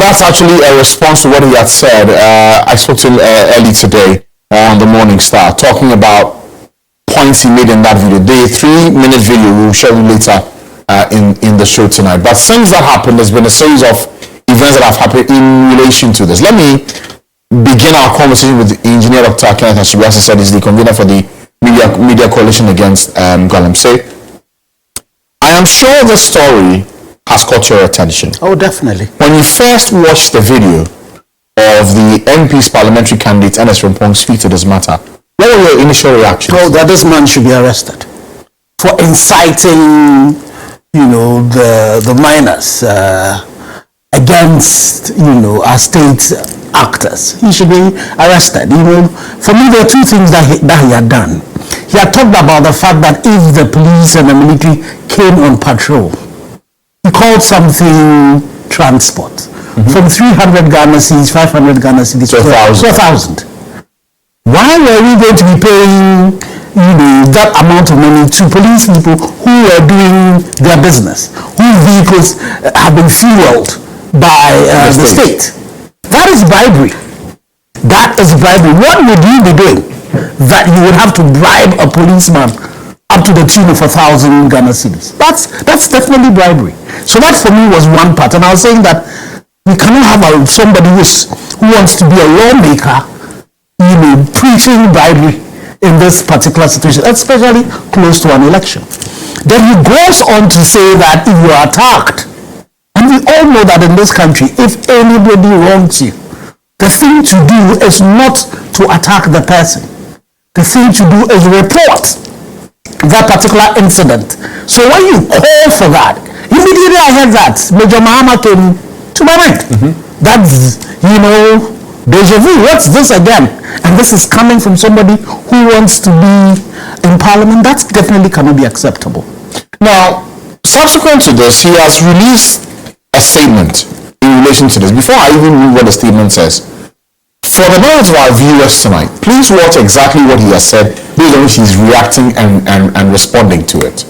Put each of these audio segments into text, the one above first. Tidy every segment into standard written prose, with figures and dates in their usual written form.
that's actually a response to what he had said. I spoke to him early today on the Morning Star, talking about points he made in that video. The 3-minute video we'll show you later in the show tonight. But since that happened, there's been a series of events that have happened in relation to this. Let me begin our conversation with Engineer Dr. Kenneth Ashigbey. As I said, he's the convener for the Media Coalition Against Galamsey. I am sure the story has caught your attention. Oh, definitely. When you first watched the video of the MP's parliamentary candidate, Ernest Frimpong, speak to this matter, what were your initial reactions? Oh, that this man should be arrested for inciting, the minors against, our state actors. He should be arrested. For me, there are two things that he had done. He had talked about the fact that if the police and the military came on patrol, he called something transport. From 300 Ghana cedis, 500 Ghana cedis to 1,000. Why were we going to be paying that amount of money to police people who were doing their business, whose vehicles have been fueled by the state? That is bribery. That is bribery. What would you be doing that you would have to bribe a policeman up to the tune of 1,000 Ghana cedis? That's definitely bribery. So that for me was one part. And I was saying that we cannot have somebody who wants to be a lawmaker, preaching bribery in this particular situation, especially close to an election. Then he goes on to say that if you are attacked, and we all know that in this country, if anybody wrongs you, the thing to do is not to attack the person. The thing to do is report that particular incident. So when you call for that, immediately I heard that Major Mahama came to my mind. That's, deja vu. What's this again? And this is coming from somebody who wants to be in parliament. That definitely cannot be acceptable. Now, subsequent to this, he has released a statement in relation to this. Before I even read what the statement says, for the benefit of our viewers tonight, please watch exactly what he has said, based on which he's reacting and responding to it.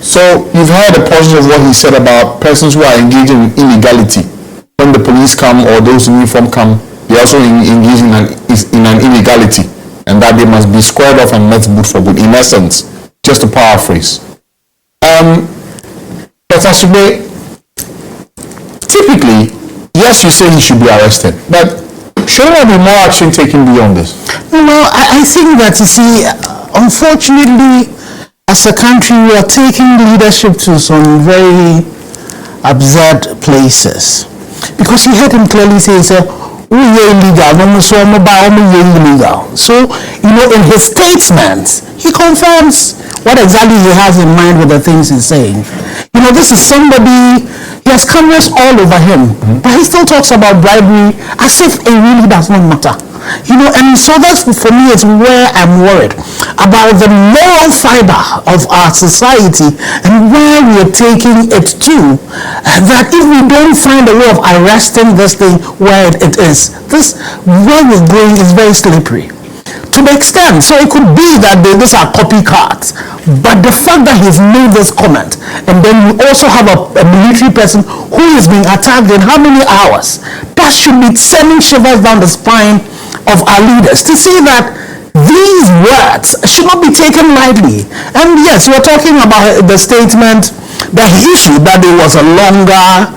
So you've heard a portion of what he said about persons who are engaging in illegality. When the police come or those in uniform come, they also engage in an illegality, and that they must be squared off and met boot for boot. In essence, just to paraphrase. Kenneth Ashigbey, typically, yes, you say he should be arrested, but should there be more action taken beyond this? Well, I think that, you see, unfortunately, as a country, we are taking leadership to some very absurd places. Because you heard him clearly say, we are illegal, illegal. So, you know, in his statements, he confirms what exactly he has in mind with the things he's saying. You know, this is somebody, he has cameras all over him, but he still talks about bribery as if it really does not matter. You know, and so that's, for me, is where I'm worried about the moral fiber of our society and where we are taking it to, that if we don't find a way of arresting this thing where it is, this, where we're going is very slippery. To the extent, so it could be that these are copycats, but the fact that he's made this comment, and then you also have a military person who is being attacked in how many hours, that should be sending shivers down the spine of our leaders to see that these words should not be taken lightly. And yes, we're talking about the statement that he issued, that there was a longer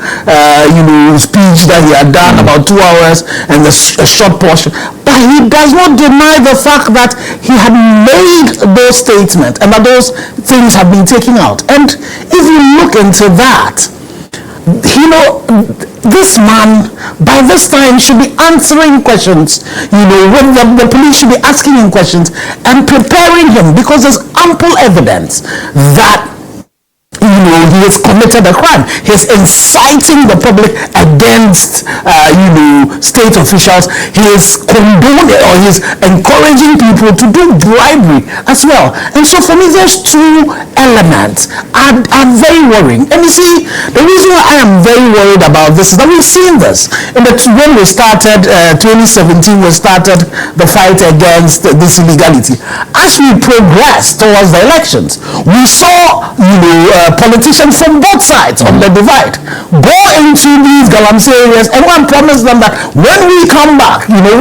speech that he had done, about 2 hours, and a short portion, but he does not deny the fact that he had made those statements and that those things have been taken out. And if you look into that, you know, this man by this time should be answering questions, you know, when the police should be asking him questions and preparing him, because there's ample evidence that, you know, he has committed a crime. He's inciting the public against, state officials. He is condoning or he's encouraging people to do bribery as well. And so for me, those two elements are very worrying. And you see, the reason why I am very worried about this is that we've seen this. When we started 2017, we started the fight against this illegality. As we progressed towards the elections, we saw, politicians from both sides of the divide go into these Galamsey areas and one promised them that when we come back, we're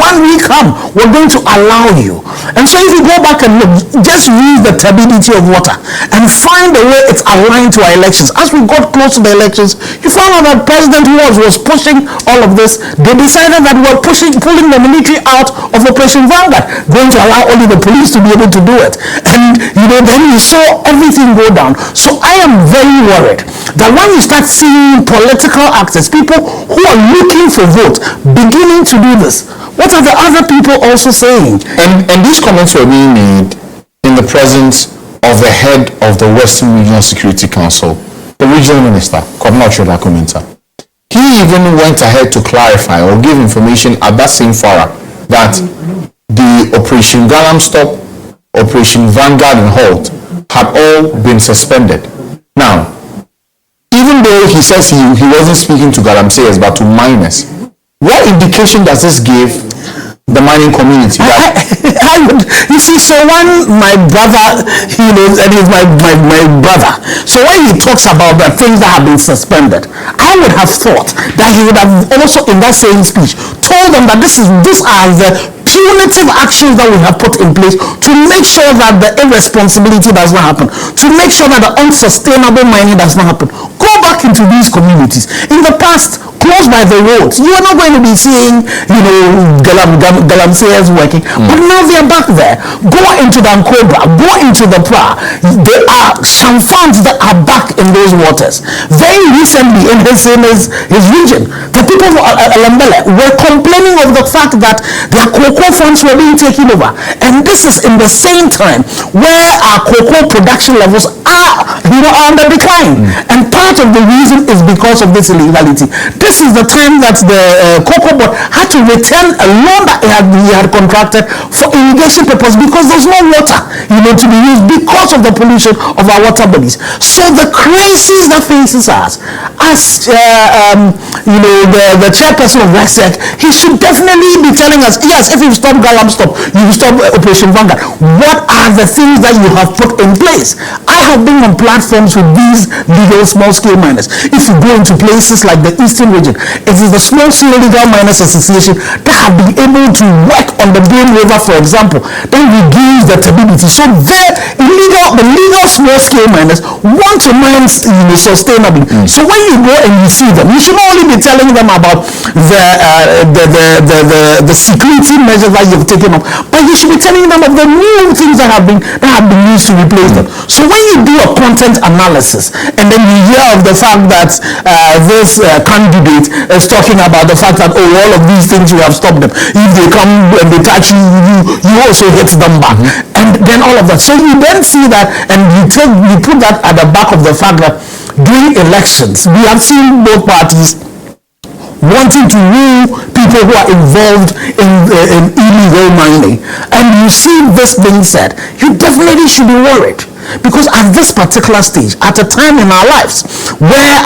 going to allow you. And so if you go back and look, just read the turbidity of water and find the way it's aligned to our elections. As we got close to the elections, you found out that President was pushing all of this. They decided that we're pulling the military out of Operation Vanguard, going to allow only the police to be able to do it. And then you saw everything go down. So I am very worried that when you start seeing political actors, people who are looking for vote, beginning to do this, what are the other people also saying? And these comments were being made in the presence of the head of the Western Regional Security Council, the regional minister, Covenor. He even went ahead to clarify or give information at that same forum that the Operation Galamsey, Operation Vanguard and Halt had all been suspended. Now, even though he says he wasn't speaking to Galamseyers but to miners, what indication does this give the mining community? You see, so when my brother, and he's my brother, so when he talks about the things that have been suspended, I would have thought that he would have also in that same speech told them that these are the punitive actions that we have put in place to make sure that the irresponsibility does not happen, to make sure that the unsustainable mining does not happen. Go back into these communities. In the past, close by the roads. You are not going to be seeing, Galamsey working. But now they are back there. Go into the Cobra, go into the Pra. There are some funds that are back in those waters. Very recently, in his region, the people of Alambele were complaining of the fact that their cocoa funds were being taken over. And this is in the same time where our cocoa production levels are under decline. And part of the reason is because of this illegality. This is the time that the cocoa board had to return a loan that he had contracted for irrigation purpose because there's no water, to be used because of the pollution of our water bodies. So the crisis that faces us, as the chairperson of RESEC, he should definitely be telling us, yes, if you stop Galamsey, you stop Operation Vanguard. What are the things that you have put in place? I have been on platforms with these legal small-scale miners. If you go into places like the Eastern region, it is the Small-Scale Legal Miners Association that have been able to work on the Game River, for example, that reduce the turbidity. So the legal small-scale miners want to mine sustainably. So when you go and you see them, you should not only be telling them about the security measures that you've taken up, but you should be telling them of the new things that have been used to replace them. So when you do a content analysis and then you hear of the fact that this candidate is talking about the fact that all of these things we have stopped them, if they come and they touch you, you also hit them back, and then all of that. So you then see that, and you put that at the back of the fact that during elections we have seen both parties wanting to rule people who are involved in illegal mining. And you see this being said, you definitely should be worried. Because at this particular stage, at a time in our lives where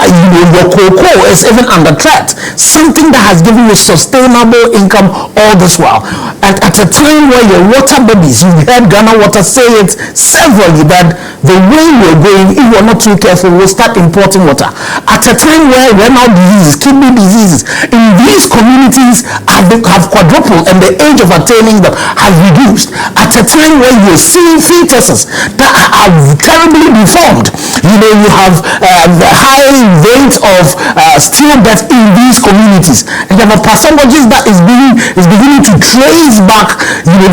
your cocoa is even under threat, something that has given you sustainable income all this while, at a time where your water bodies, you've heard Ghana Water say it severally, that the way we're going, if we're not too careful, we'll start importing water. At a time where renal diseases, kidney diseases in these communities have quadrupled and the age of attaining them has reduced. At a time where you're seeing fetuses that are terribly deformed, you have the high rate of stillbirth in these communities, and you have a pathology that is beginning to trace back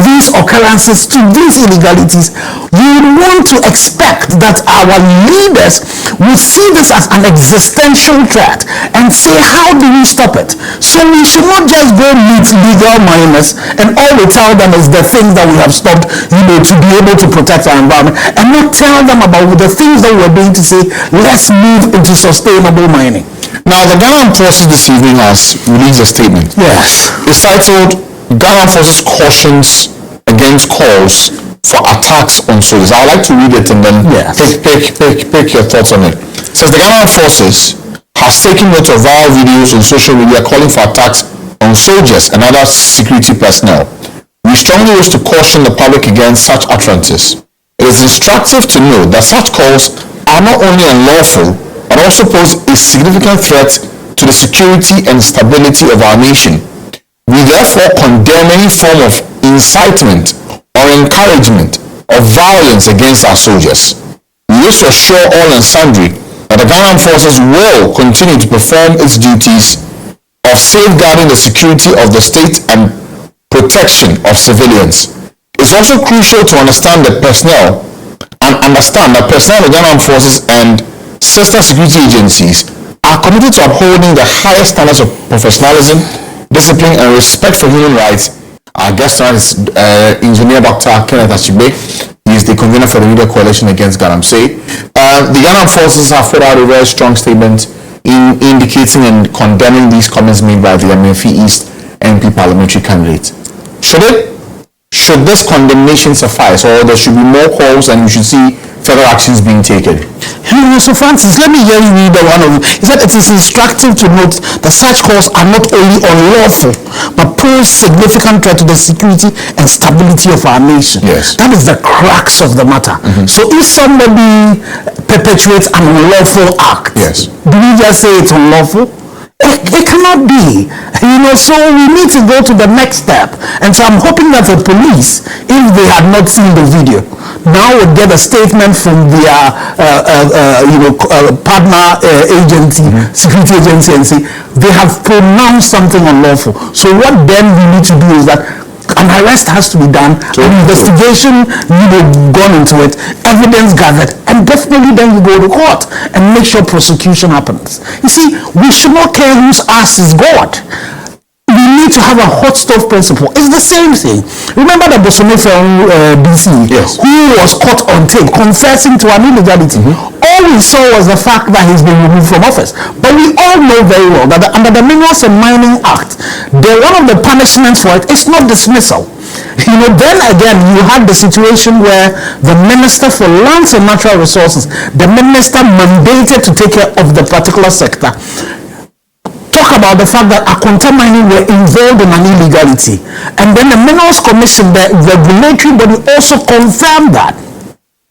these occurrences to these illegalities. You would want to expect that our leaders will see this as an existential threat and say, how do we stop it? So we should not just go meet legal miners and all we tell them is the things that we have stopped, to be able to protect our environment, and not tell them about the things that we're doing to say, let's move into sustainable mining. Now, the Ghana Armed Forces this evening has released a statement. Yes. It's titled, Ghana Armed Forces cautions against calls for attacks on soldiers. I would like to read it and then pick your thoughts on it. It says, the Ghana Armed Forces has taken note of viral videos on social media calling for attacks on soldiers and other security personnel. We strongly wish to caution the public against such utterances. It is instructive to note that such calls are not only unlawful, but also pose a significant threat to the security and stability of our nation. We therefore condemn any form of incitement or encouragement of violence against our soldiers. We wish to assure all and sundry that the Ghana Armed Forces will continue to perform its duties of safeguarding the security of the state and protection of civilians. It's also crucial to understand that personnel of the Ghana Armed Forces and sister security agencies are committed to upholding the highest standards of professionalism, discipline, and respect for human rights. Our guest tonight is Engineer Dr. Kenneth Ashigbey. He is the convener for the Media Coalition Against Galamsey. The Ghana Armed Forces have put out a very strong statement in indicating and condemning these comments made by the Amenfi East MP parliamentary candidate. Should this condemnation suffice, or there should be more calls and we should see further actions being taken? So Francis, let me hear you read the one of you. He said it is instructive to note that such calls are not only unlawful, but pose significant threat to the security and stability of our nation. Yes. That is the crux of the matter. So if somebody perpetuates an unlawful act, yes, do we just say it's unlawful? It cannot be, so we need to go to the next step. And so I'm hoping that the police, if they had not seen the video, now would get a statement from their partner agency, security agency, and say they have pronounced something unlawful. So what then we need to do is that an arrest has to be done, an investigation gone into it, evidence gathered, and definitely then you go to court and make sure prosecution happens. You see, we should not care whose ass is God. We need to have a hot stove principle. It's the same thing. Remember the Bosome from BC, who was caught on tape confessing to an illegality. All we saw was the fact that he's been removed from office. But we all know very well that under the Minerals and Mining Act, one of the punishments for it is not dismissal. Then again, you had the situation where the Minister for Lands and Natural Resources, the minister mandated to take care of the particular sector, talk about the fact that Akonta Mining were involved in an illegality. And then the Minerals Commission, the regulatory body, also confirmed that.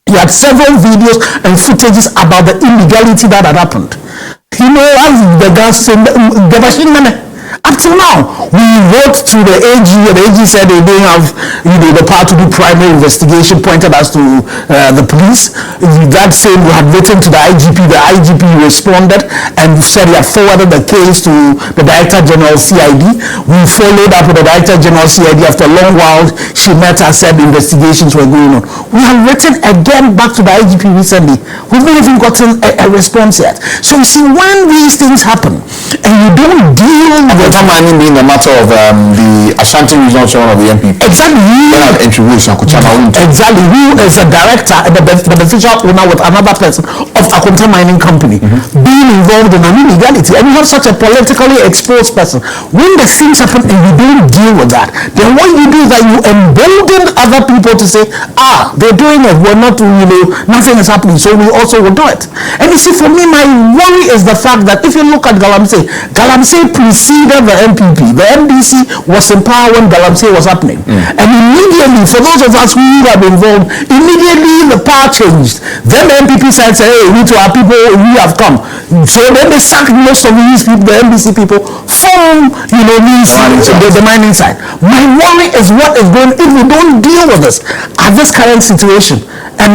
He had several videos and footages about the illegality that had happened. As the guys said, up till now, we wrote to the AG, and the AG said they didn't have the power to do primary investigation, pointed us to the police. That same we had written to the IGP responded and said he had forwarded the case to the Director General CID. We followed up with the Director General CID. After a long while, she met and said investigations were going on. We have written again back to the IGP recently. We've not even gotten a response yet. So you see, when these things happen and you don't deal with Mining being the matter of the Ashanti Regional Chairman of the MPP. Exactly. Exactly. Who is a director, the beneficial owner with another person of Akonta Mining Company, being involved in an illegality, and you have such a politically exposed person. When the things happen and you don't deal with that, then what you do is that you embolden other people to say, they're doing it, we're not, nothing is happening, so we also will do it. And you see, for me, my worry is the fact that if you look at Galamsey preceded the MPP. The MDC was in power when Galamsey was happening. And immediately, for those of us who have been involved, immediately the power changed. Then the MPP side said, hey, we to our people, we have come. So then they sacked most of these people, the MDC people, from, the mining side. My worry is what is going, if we don't deal with this at this current situation, and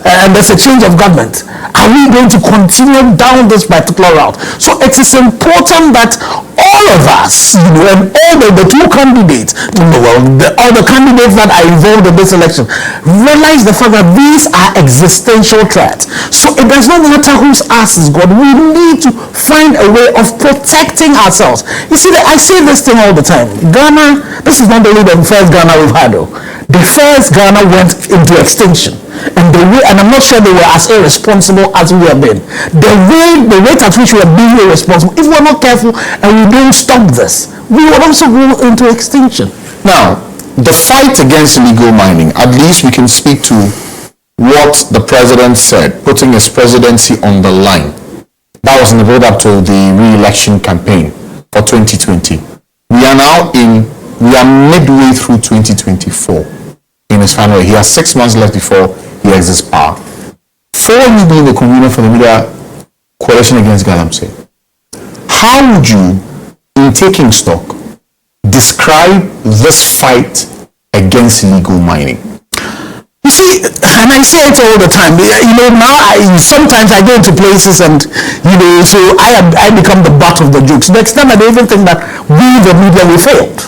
and there's a change of government, are we going to continue down this particular route? So it is important that all of us, and all the two candidates, all the candidates that are involved in this election, realize the fact that these are existential threats. So it does not matter whose ass is God. We need to find a way of protecting ourselves. You see, I say this thing all the time. Ghana, this is not only the first Ghana we've had, though. The first Ghana went into extinction, and I'm not sure they were as irresponsible as we have been. The rate at which we are being irresponsible, if we're not careful and we don't stop this, we will also go into extinction. Now, the fight against illegal mining, at least we can speak to what the president said, putting his presidency on the line. That was in the build-up to the re-election campaign for 2020. We are midway through 2024. In his final year, he has 6 months left before he exits power. For you being the convener for the media coalition against Galamsey, how would you, in taking stock, describe this fight against illegal mining? You see, and I say it all the time, now sometimes I go into places and, so I become the butt of the jokes. To the extent that they even think that we, the media, we failed.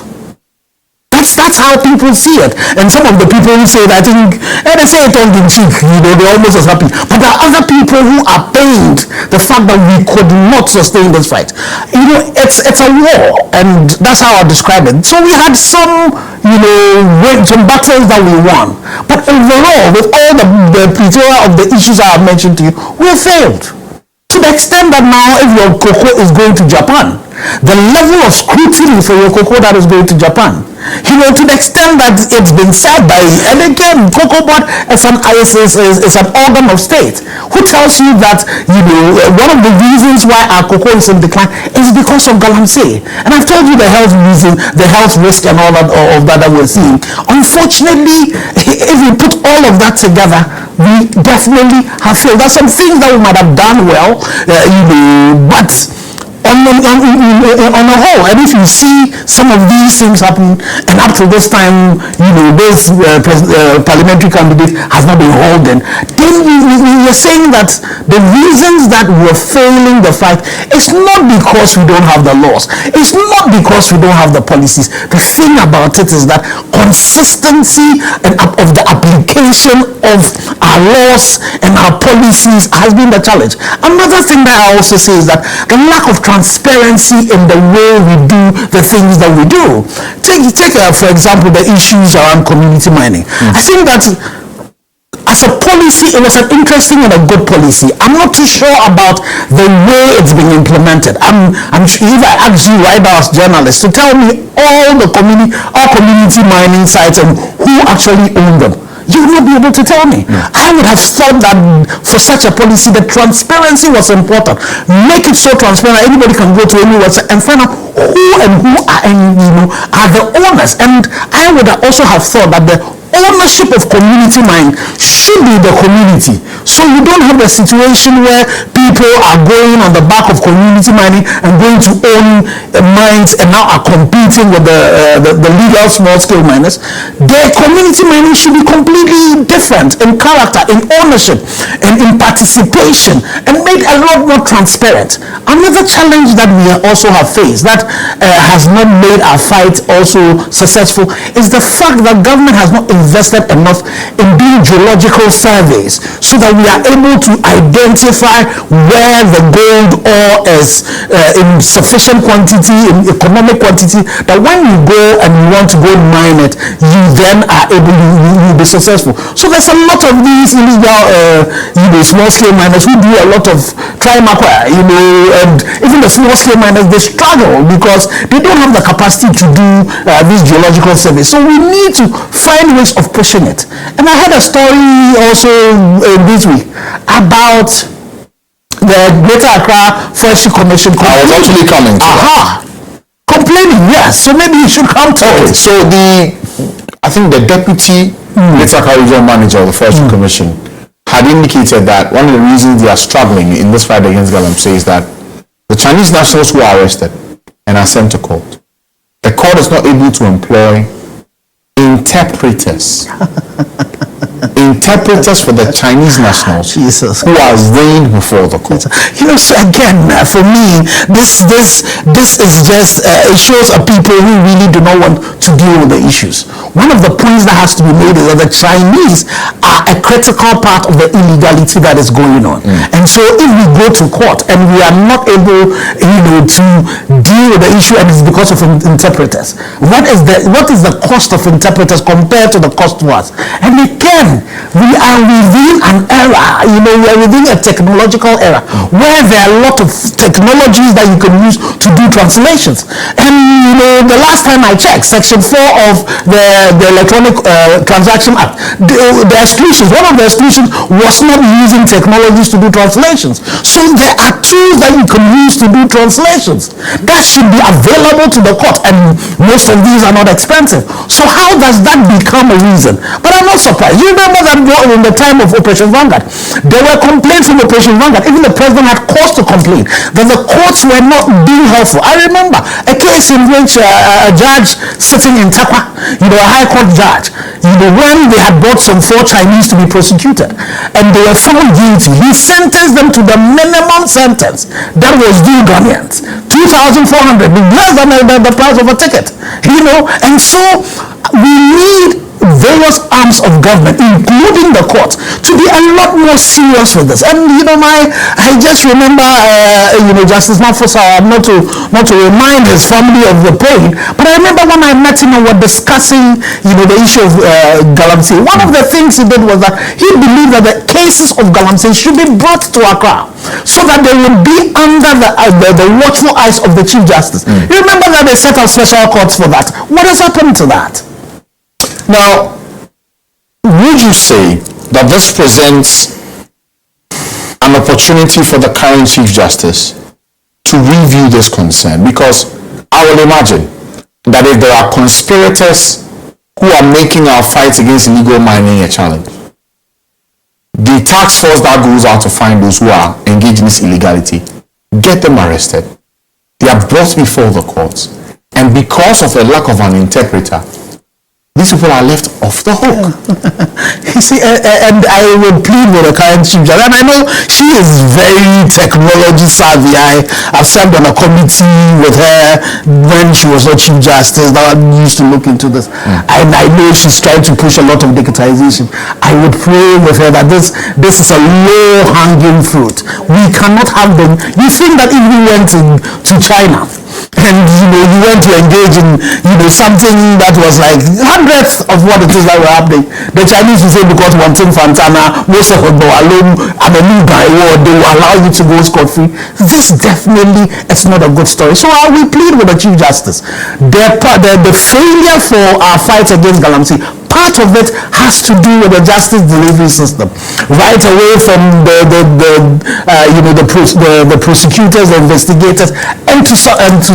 That's how people see it. And some of the people who say that, I think, and they say it tongue in cheek, they're almost as happy. But there are other people who are pained the fact that we could not sustain this fight. It's a war, and that's how I describe it. So we had some battles that we won. But overall, with all the plethora of the issues I have mentioned to you, we failed. To the extent that now, if your cocoa is going to Japan, the level of scrutiny for your cocoa that is going to Japan, to the extent that it's been said by, and again, cocoa board is an organ of state. Who tells you that, one of the reasons why our cocoa is in decline is because of Galamsey. And I've told you the health reason, the health risk and all that we're seeing. Unfortunately, if we put all of that together, we definitely have failed. There's some things that we might have done well, but on a whole. And if you see some of these things happen, and up to this time, this parliamentary candidate has not been hauled in, then you're saying that the reasons that we're failing the fight is not because we don't have the laws. It's not because we don't have the policies. The thing about it is that consistency and of the application of our laws and our policies has been the challenge. Another thing that I also say is that the lack of transparency in the way we do the things that we do. Take for example, the issues around community mining. I think that as a policy, it was an interesting and a good policy. I'm not too sure about the way it's being implemented. I'm sure if I ask you right now as journalists to tell me all community mining sites and who actually own them, you will not be able to tell me. I would have thought that for such a policy, the transparency was important. Make it so transparent anybody can go to any website and find out who are the owners. And I would also have thought that the ownership of community mine should be the community, so you don't have the situation where people are going on the back of community mining and going to own mines and now are competing with the legal small-scale miners. The community mining should be completely different in character, in ownership, and in participation, and made a lot more transparent. Another challenge that we also have faced that has not made our fight also successful is the fact that government has not invested enough in doing geological surveys so that we are able to identify where the gold ore is in sufficient quantity, in economic quantity, that when you go and you want to go mine it, you then are able, you'll be successful. So there's a lot of these illegal small-scale miners who do a lot of try-and-acquire, and even the small-scale miners, they struggle because they don't have the capacity to do these geological surveys. So we need to find ways of pushing it. And I had a story also this week about the Greater Accra Forestry Commission. I was actually coming to that. Complaining, yes. So maybe you should come to it. So I think the deputy Greater Accra Regional Manager of the Forestry Commission had indicated that one of the reasons they are struggling in this fight against Galamsey is that the Chinese nationals who are arrested and are sent to court, the court is not able to employ interpreters for the Chinese nationals Jesus. who are arraigned before the court. So again, for me, this is just it shows a people who really do not want to deal with the issues. One of the points that has to be made is that the Chinese are a critical part of the illegality that is going on. And so if we go to court and we are not able, to deal with the issue, and it's because of interpreters, what is the cost of interpreters compared to the cost to us? And again, we are within an era, we are within a technological era where there are a lot of technologies that you can use to do translations. And the last time I checked, Section 4 of the Electronic Transaction Act, the exclusions, one of the exclusions was not using technologies to do translations. So there are tools that you can use to do translations that should be available to the court, and most of these are not expensive. So how does that become a reason? But I'm not surprised. You remember that in the time of Operation Vanguard, there were complaints from Operation Vanguard. Even the president had cause to complain that the courts were not being helpful. I remember a case in which a judge sitting in Takwa, a high court judge, when they had brought some 4 Chinese to be prosecuted and they were found guilty, he sentenced them to the minimum sentence that was due Ghanaians, 2,400, less than the price of a ticket. And so we need various arms of government, including the courts, to be a lot more serious with this. And I just remember, Justice Mafosa, not to remind his family of the pain, but I remember when I met him and were discussing, the issue of Galamsey. One of the things he did was that he believed that the cases of Galamsey should be brought to Accra, so that they would be under the watchful eyes of the Chief Justice. You remember that they set up special courts for that. What has happened to that? Now, would you say that this presents an opportunity for the current Chief Justice to review this concern? Because I will imagine that if there are conspirators who are making our fight against illegal mining a challenge, the task force that goes out to find those who are engaged in this illegality, get them arrested, They are brought before the courts, and because of a lack of an interpreter, these people are left off the hook. You see, and I would plead with the current chief judge, and I know she is very technology savvy. I've served on a committee with her when she was not chief justice that used to look into this, and I know she's trying to push a lot of digitization. I would pray with her that this is a low-hanging fruit. We cannot have them. You think that if we went to China, and you went to engage in something that was like hundredths of what it is that were happening, the Chinese will say because one thing Fantana, most of them alone, I'm a new guy, or they will allow you to go scot-free. This definitely is not a good story. So I will plead with the Chief Justice. The failure for our fight against Galamsey, part of it has to do with the justice delivery system, right away from the prosecutors, the investigators, and to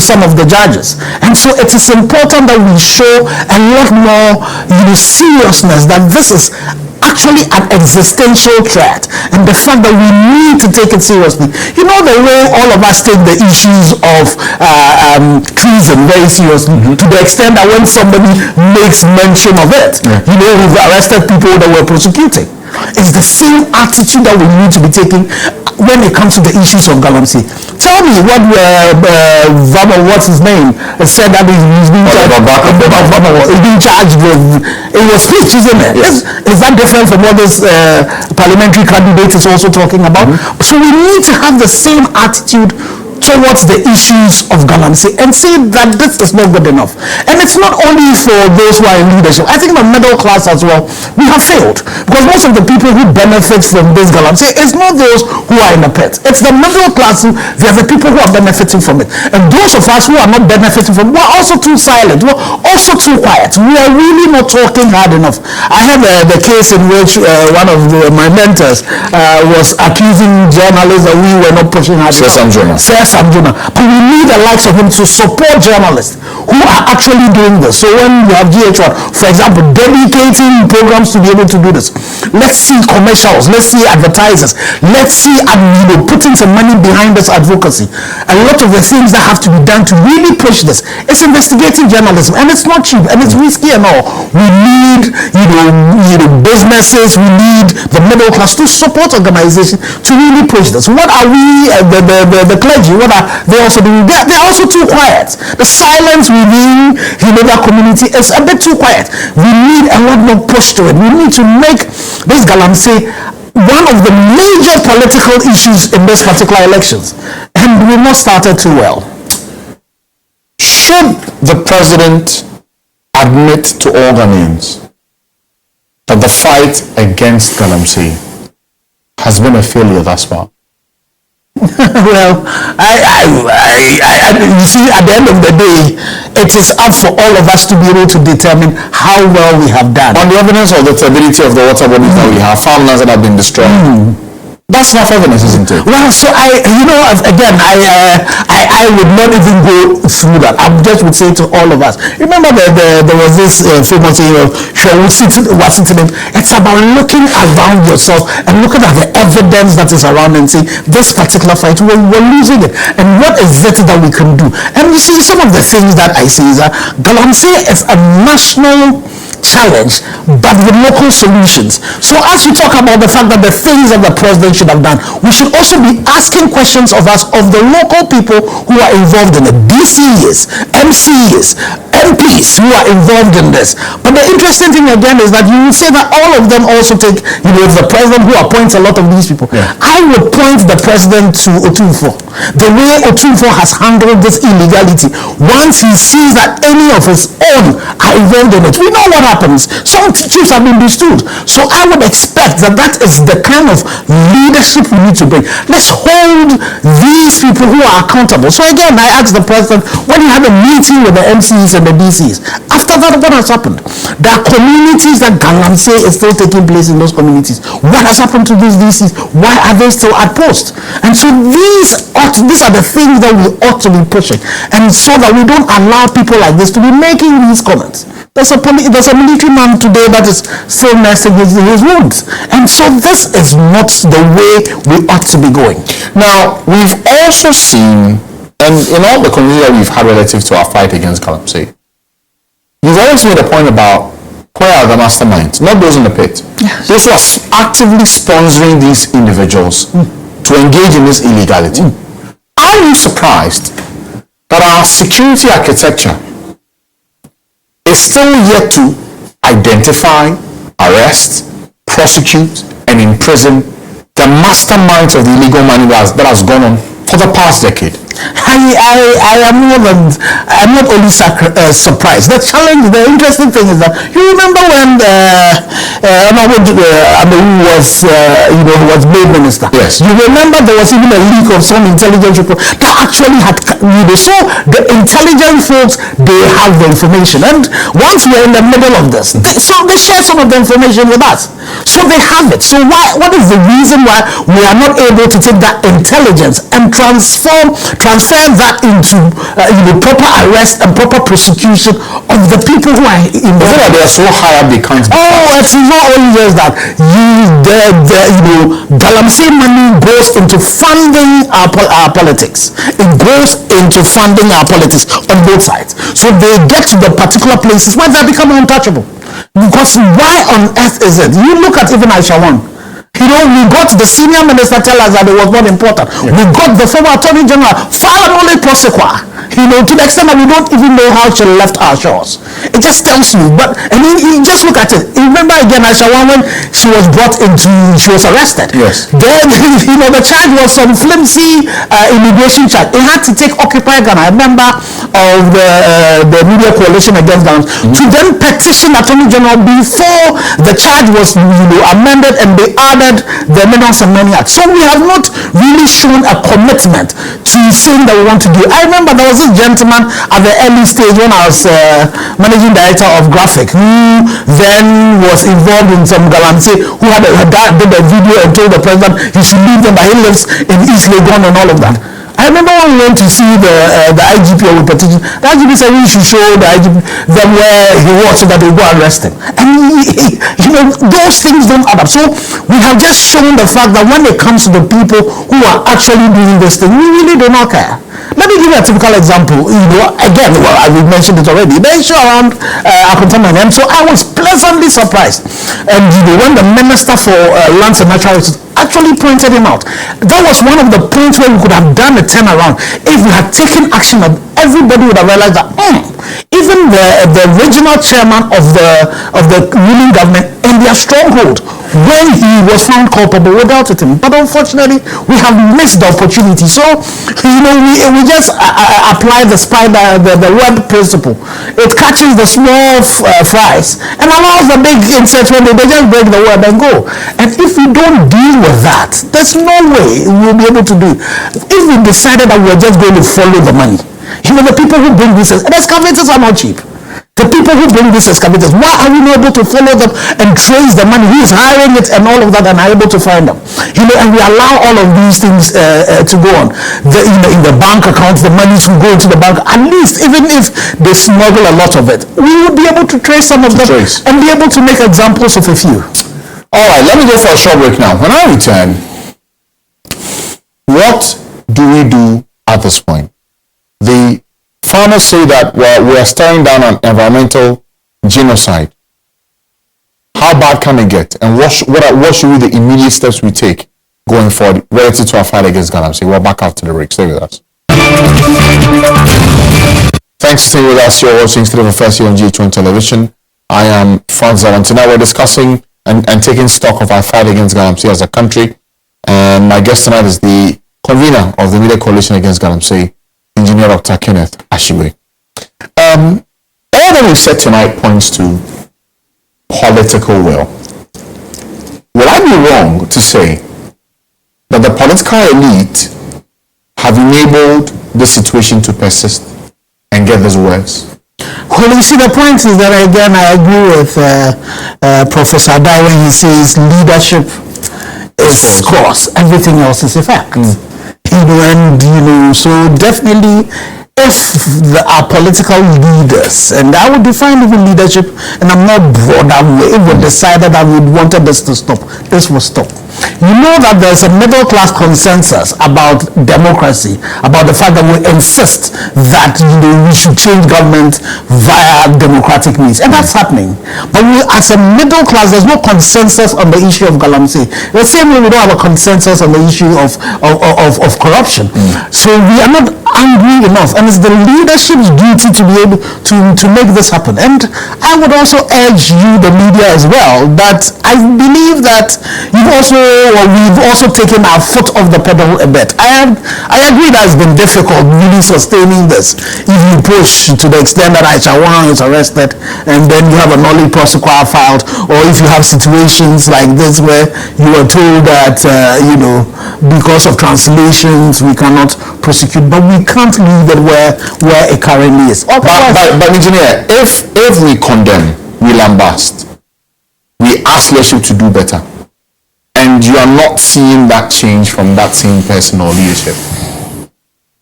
some of the judges. And so it is important that we show a lot more seriousness that this is actually an existential threat, and the fact that we need to take it seriously. The way all of us take the issues of treason very seriously, to the extent that when somebody makes mention of it, we've arrested people that were prosecuting. It's the same attitude that we need to be taking when it comes to the issues of Galamsey. Tell me what what's his name, said that he's being charged with. It was speech, isn't it? Yes. Is that different from what this parliamentary candidate is also talking about? So we need to have the same attitude towards the issues of Galamsey and say that this is not good enough. And it's not only for those who are in leadership. I think the middle class as well, we have failed, because most of the people who benefit from this Galamsey is not those who are in the pit. It's the middle class. They're the people who are benefiting from it. And those of us who are not benefiting from it, we're also too silent. We're also too quiet. We are really not talking hard enough. I have the case in which one of my mentors was accusing journalists that we were not pushing hard enough. But we need the likes of him to support journalists who are actually doing this. So when you have GHOne, for example, dedicating programs to be able to do this, let's see commercials, let's see advertisers, let's see putting some money behind this advocacy. A lot of the things that have to be done to really push this is investigating journalism, and it's not cheap and it's risky and all. We need businesses, we need the middle class to support organizations to really push this. What are we, the clergy, what are they also doing? They're also too quiet. The silence within that community is a bit too quiet. We need a lot more push to it. We need to make this Galamsey one of the major political issues in this particular elections, and we've not started too well. Should the president admit to all Ghanaians that the fight against Galamsey has been a failure thus far? Well, you see, at the end of the day, it is up for all of us to be able to determine how well we have done. On the evidence of the stability of the water bodies that we have, farmlands that have been destroyed. That's not evidence, isn't it? Well, so I would not even go through that. I just would say to all of us, remember there was this famous saying of Washington. It's about looking around yourself and looking at the evidence that is around and saying, this particular fight, we're losing it. And what is it that we can do? And you see, some of the things that I say is that Galamsey is a national challenge, but with local solutions. So as we talk about the fact that the things that the president should have done, we should also be asking questions of us, of the local people who are involved in it, DCs, MCs, MPs who are involved in this. But the interesting thing again is that you will say that all of them also take, the president who appoints a lot of these people. I would point the president to Otumfuo. The way Otumfuo has handled this illegality, once he sees that any of his own are involved in it, we know what happens. Some chiefs have been bestowed. So I would expect that is the kind of leadership we need to bring. Let's hold these people who are accountable. So again, I asked the president, when you have a meeting with the MCs and the DCs, after that, what has happened? There are communities that Galamsey is still taking place in those communities. What has happened to these DCs? Why are they still at post? And so these are the things that we ought to be pushing, and so that we don't allow people like this to be making these comments. There's a military man today that is still nursing his wounds. And so this is not the way we ought to be going. Now, we've also seen And in all the community we've had relative to our fight against Galamsey, you've always made a point about where are the masterminds, not those in the pit. Yes. Those who are actively sponsoring these individuals to engage in this illegality. Are you surprised that our security architecture is still yet to identify, arrest, prosecute, and imprison the masterminds of the illegal money that has gone on for the past decade? I'm not only surprised. The challenge, the interesting thing is that you remember when Abban was made minister. Yes. You remember there was even a leak of some intelligence report that actually had, so the intelligence folks, they have the information, and once we are in the middle of this, they share some of the information with us. So they have it. So what is the reason why we are not able to take that intelligence and transfer that into proper arrest and proper prosecution of the people who are involved? They are so high up they can't. It's not only just that. Galamsey money goes into funding our politics. It goes into funding our politics on both sides. So they get to the particular places where they become untouchable. Because why on earth is it? You look at even GHOne. We got the senior minister tell us that it was not important. Yeah. We got the former attorney general, Falamole Prosequa, to the extent that we don't even know how she left our shores. It just tells you. And you just look at it. Remember again, GHOne, when she was arrested. Yes. Then, the charge was some flimsy immigration charge. It had to take Occupy Ghana, a member of the media coalition against Galamsey, to then petition attorney general before the charge was amended and they added the menace and menace. So we have not really shown a commitment to saying that we want to do. I remember there was this gentleman at the early stage when I was managing director of Graphic, who then was involved in some Galamsey, who did a video and told the president he should leave them, that he lives in East Legon and all of that. I remember when we went to see the IGP with petition, the IGP said we should show the IGP them where he was so that they go arrest him. And those things don't add up. So we have just shown the fact that when it comes to the people who are actually doing this thing, we really do not care. Let me give you a typical example. Again, we mentioned it already. The issue around Akontaman, and so I was pleasantly surprised. And when the Minister for Lands and Natural Resources actually pointed him out, that was one of the points where we could have done a turnaround if we had taken action. That everybody would have realized that even the original chairman of the ruling government in their stronghold, when he was found culpable, we dealt with him. But unfortunately, we have missed the opportunity. So we just apply the web principle. It catches the small fries and allows the big insects when they just break the web and go. And if we don't deal with that, there's no way we'll be able to do it. If we decided that we're just going to follow the money, the people who bring this, and excavators are not cheap. The people who bring these excavators, why are we not able to follow them and trace the money? Who is hiring it and all of that, and are able to find them? And we allow all of these things to go on. In the bank accounts, the money to go into the bank. At least, even if they smuggle a lot of it, we would be able to trace some of them and be able to make examples of a few. All right, let me go for a short break now. When I return, what do we do at this point? The farmers say that we're staring down on environmental genocide. How bad can it get? And what should be the immediate steps we take going forward relative to our fight against Galamsey? We're back after the break. Stay with us. Thanks for staying with us. You're watching State of Affairs here on GHOne Television. I am Franz Zalan. Tonight we're discussing and taking stock of our fight against Galamsey as a country. And my guest tonight is the convener of the Media Coalition Against Galamsey, Engineer Dr. Kenneth Ashigbey. All that we said tonight points to political will. Will I be wrong to say that the political elite have enabled this situation to persist and get this worse? Well, you see, the point is that, again, I agree with Professor Dai when he says leadership is cause, everything else is effect. So definitely if our political leaders, and I would define even leadership in a more broader way, would decided that we wanted this to stop, this will stop. You know that there's a middle class consensus about democracy, about the fact that we insist that we should change government via democratic means, and that's happening. But we, as a middle class, there's no consensus on the issue of Galamsey. The same way we don't have a consensus on the issue of corruption. So we are not angry enough, and it's the leadership's duty to be able to make this happen. And I would also urge you, the media, as well, that I believe that we've also taken our foot off the pedal a bit. I agree that it's been difficult really sustaining this. If you push to the extent that GHOne is arrested and then you have a nollie prosequi filed, or if you have situations like this where you are told that because of translations we cannot prosecute, but we can't leave it where it currently is. But engineer, if we condemn, we lambast, we ask leadership to do better, and you are not seeing that change from that same person or leadership,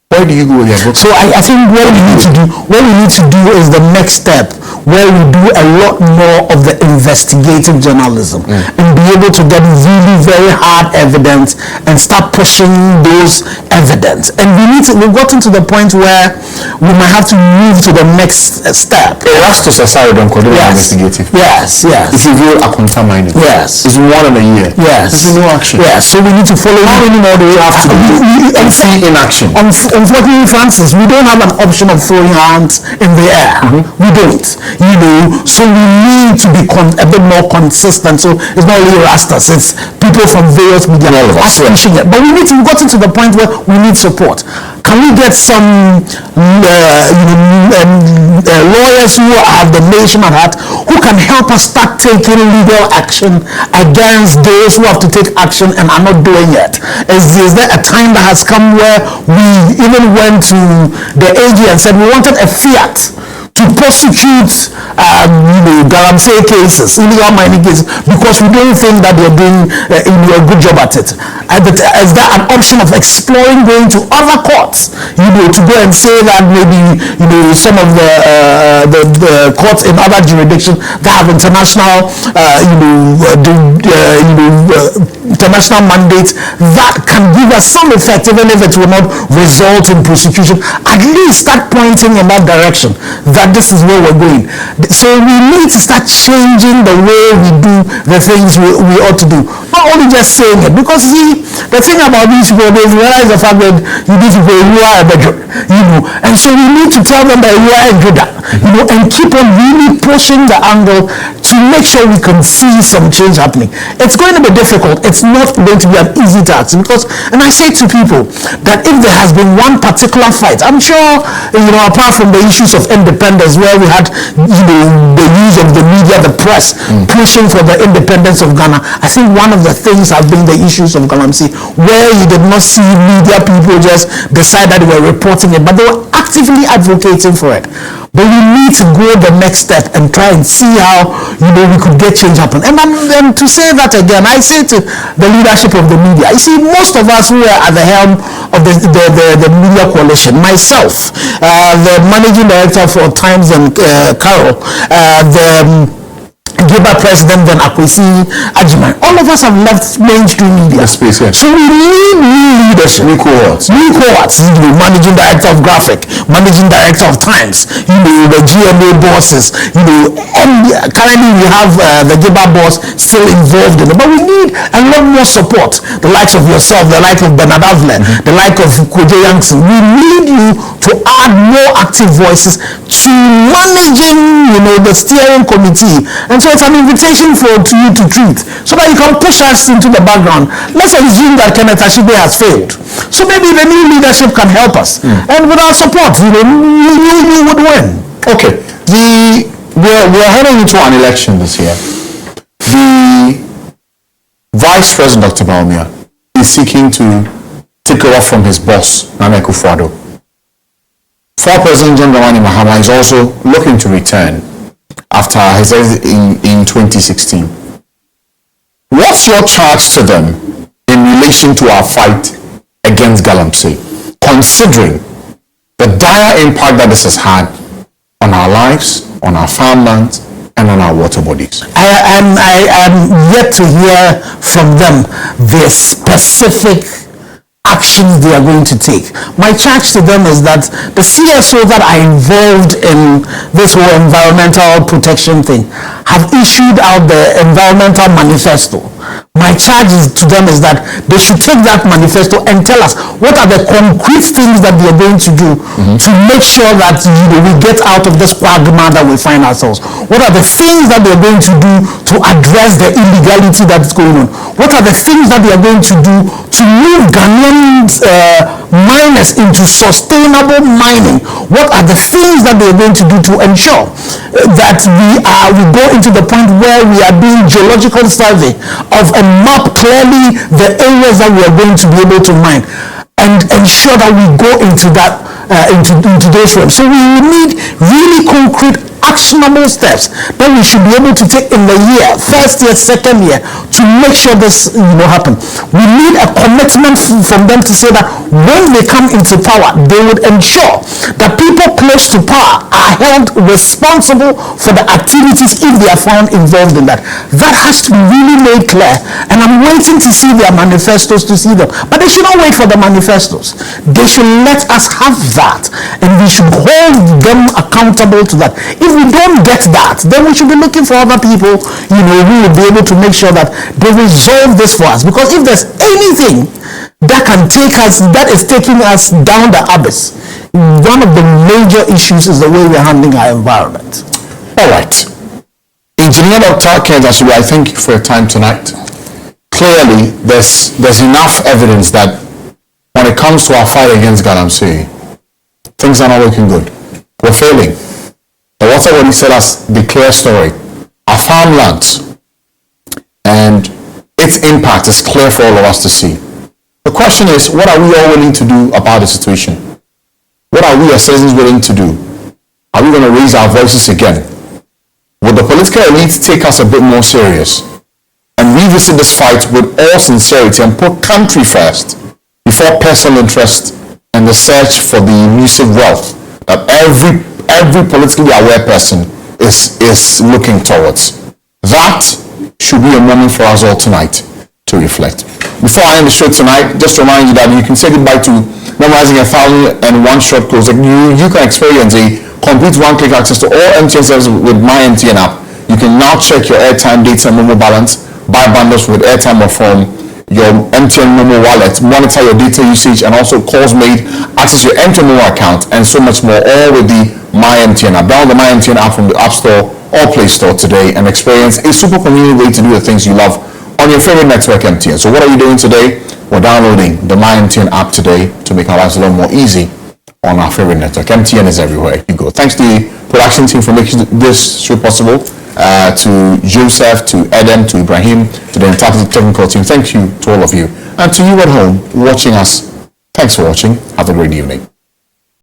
where do you go with your book? So I think what we need to do is the next step, where we do a lot more of the investigative journalism and be able to get really very hard evidence and start pushing those evidence. And we've gotten to the point where we might have to move to the next step. Erastus Asari don't call it investigative. Yes. If you will, a contaminant. Yes. It's 1 in a year. Yes. There's no action. Yes. So we need to follow. How many more do we have to do and see in action? Unfortunately, Francis, we don't have an option of throwing hands in the air. We don't. So we need to be a bit more consistent. So it's not only Rastas, it's people from various media pushing it. But we've gotten to the point where we need support. Can we get some lawyers who have the nation at heart, who can help us start taking legal action against those who have to take action and are not doing it? Is there a time that has come where we even went to the AG and said we wanted a fiat to prosecute Galamsey cases, illegal mining cases, because we don't think that they're doing a good job at it? Is there an option of exploring going to other courts, to go and say that maybe some of the courts in other jurisdictions that have international international mandates that can give us some effect, even if it will not result in prosecution, at least start pointing in that direction, that this is where we're going. So we need to start changing the way we do the things we ought to do. Not only just saying it, because the thing about these people is realize the fact that these people, you are a bedroom, and so we need to tell them that you are a Judah, and keep on really pushing the angle to make sure we can see some change happening. It's going to be difficult. It's not going to be an easy task, because, and I say to people that if there has been one particular fight, I'm sure, apart from the issues of independence, where we had, the use of the media, the press, pushing for the independence of Ghana, I think one of the things have been the issues of Galamsey, where you did not see media people just decide that they were reporting it, but they were actively advocating for it. But we need to go the next step and try and see how we could get change happen. And then to say that again, I say to the leadership of the media, you see, most of us who are at the helm of the media coalition, myself, the managing director for Times and Carol, the Giba president, then Akwesi Agyeman, all of us have left mainstream media. Space, yeah. So we need new leadership. New cohorts. Managing director of Graphic, managing director of Times, the GMA bosses, and currently we have the Giba boss still involved in it. But we need a lot more support. The likes of yourself, the like of Bernard Avlen, the like of Kojo Yankson. We need you to add more active voices to managing, the steering committee. And so it's an invitation to you to treat, so that you can push us into the background. Let's assume that Kenneth Ashigbey has failed. So maybe the new leadership can help us. And with our support, we would win. Okay. We're heading into an election this year. The Vice President, Dr. Bawumia, is seeking to take over from his boss, Nana Akufo-Addo. Former President John Dramani Mahama is also looking to return after his exit in 2016. What's your charge to them in relation to our fight against Galamsey, considering the dire impact that this has had on our lives, on our farmlands, and on our water bodies. I am yet to hear from them the specific actions they are going to take. My charge to them is that the CSO that are involved in this whole environmental protection thing have issued out the environmental manifesto. My charge to them is that they should take that manifesto and tell us what are the concrete things that they are going to do to make sure that we get out of this quagmire that we find ourselves. What are the things that they are going to do to address the illegality that is going on? What are the things that they are going to do to move Ghanaian miners into sustainable mining? What are the things that they are going to do to ensure that we go into the point where we are doing geological survey of a map clearly the areas that we are going to be able to mine, and ensure that we go into that into those realms. So we will need really concrete, actionable steps that we should be able to take in the year, first year, second year, to make sure this happen. We need a commitment from them to say that when they come into power, they would ensure that people close to power are held responsible for the activities if they are found involved in that. That has to be really made clear, and I'm waiting to see their manifestos to see them. But they should not wait for the manifestos. They should let us have that, and we should hold them accountable to that. If we don't get that, then we should be looking for other people, who will be able to make sure that they resolve this for us. Because if there's anything that can take us, that is taking us down the abyss, one of the major issues is the way we're handling our environment. All right. Engineer Dr. Kenneth Ashigbey, I thank you for your time tonight. Clearly, there's enough evidence that when it comes to our fight against Galamsey, things are not looking good. We're failing. The water bodies tell us the clear story. Our farmlands and its impact is clear for all of us to see. The question is, what are we all willing to do about the situation? What are we as citizens willing to do? Are we going to raise our voices again? Will the political elite take us a bit more serious and revisit this fight with all sincerity and put country first before personal interest and the search for the elusive wealth that every politically aware person is looking towards? That should be a moment for us all tonight to reflect. Before I end the show tonight, just to remind you that you can say goodbye to memorizing 1,001 short codes. You can experience a complete one-click access to all MTN services with my MTN app. You can now check your airtime, data, and Momo balance, buy bundles with airtime or phone, your MTN Momo wallet, monitor your data usage, and also calls made, access your MTN Momo account, and so much more, all with the My MTN app. Download the My MTN app from the App Store or Play Store today and experience a super convenient way to do the things you love on your favorite network, MTN. So what are you doing today? We're downloading the My MTN app today to make our lives a little more easy on our favorite network. MTN is everywhere you go. Thanks to the production team for making this show possible. To Joseph, to Adam, to Ibrahim, to the entire technical team. Thank you to all of you. And to you at home watching us, thanks for watching. Have a great evening.